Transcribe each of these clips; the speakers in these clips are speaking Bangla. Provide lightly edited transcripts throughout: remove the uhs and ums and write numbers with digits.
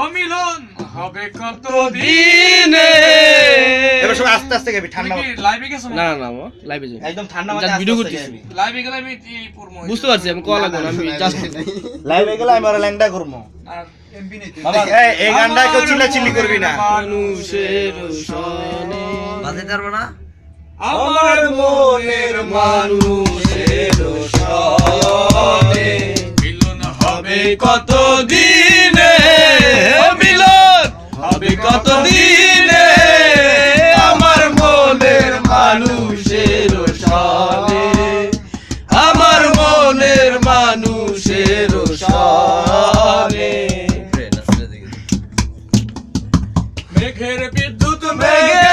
ও মিলন হবে কত দিনে। এবার সব আস্তে আস্তে গাবি, ঠান্ডা লাইভে গেছো না না না লাইভে যাই একদম ঠান্ডা যা মাথায় ভিডিও আস্তে আস্তে করতেছি। গাবি। লাইভে গেলে আমি এই পড়মু। বুঝতে পারছি আমি কল লাগবো না, আমি জাস্ট লাইভে গেলে আমি ওরা ল্যাংডা করবো। আর বাবা এই গানটা কেউ চিল্লাচিল্লি করবি না। মানুষের সনে বাজাতে পারবো না। আমার মনের মানুষের সনে মিলন হবে কত দিনে। ও মিলন হবে কত দিনে আমার মনের মানুষের সনে, আমার মনের মানুষের সনে। মেঘের বিদ্যুৎ মেঘে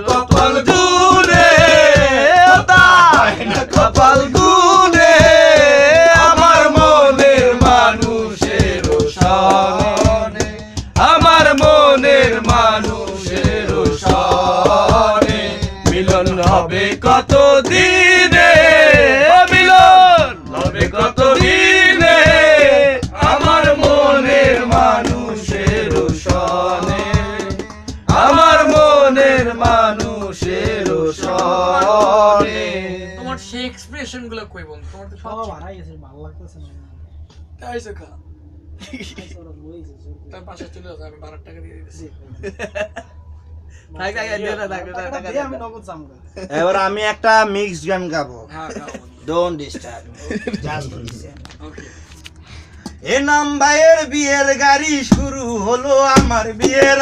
কপাল গুনে, কপাল গুনে আমার মনের মানুষের সনে, আমার মনের মানুষের সনে মিলন হবে কত দিনে। ও মিলন হবে কত দিনে আমার মনের মানুষের সনে, আমার মনের মানুষের সনে। তোমার সেই এক্সপ্রেশন গুলো কই বল, তোমার তো সব হারাই গেছে, ভালো লাগতেছে না। তাই শেখা তার পাশে চলে যাও, আমি 12 টাকা দিয়ে দিতেছি। আমি নগদ জামগা। এবার আমি একটা মিক্স গান গাবো। হ্যাঁ গাও। Don't disturb just listen. Okay. এ নাম ভাইয়ের বিয়ের গাড়ি শুরু হলো আমার বিয়ের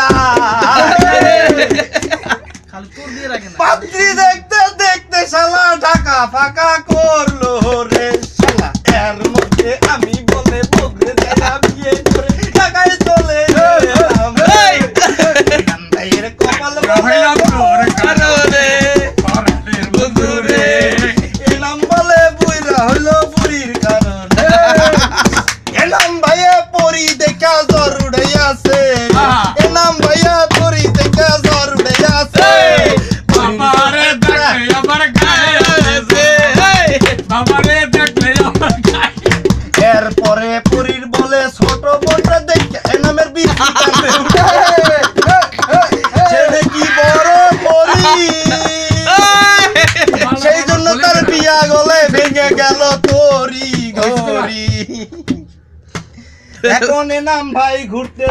খালি তোর দিয়ে রাখে না। পাত্রী দেখতে দেখতে শালা ঢাকা ফাঁকা করলো রে শালা, এর মধ্যে আমি বলে বগরে যারা বিয়ে করে ঢাকায় চলে গেলাম। গান ভাইয়ের কপাল রহিলাম তোর কারণে পরাণের বন্ধু রে। এ নাম বলে বুইরা হইলো বুড়ির কারণে। এ নাম ভাইয়া পরি দেখা জ্বর উড়ে আছে, এ নাম ভাইয়া পরি দেখা জ্বর উড়ে আছে। বাবারে দেখলে আমার গায়ে আছে, বাবারে দেখলে আমার গায়ে। এরপরে পরীর বলে ছোট বোনটা দেখে এ নামের বিচি কাঁদে উঠে। ছেলে কি বড় পরি, সেই জন্য তার বিয়া গলে ভেঙে গেল তোরি ঘড়ি। এখন এ নাম ভাই ঘুরতে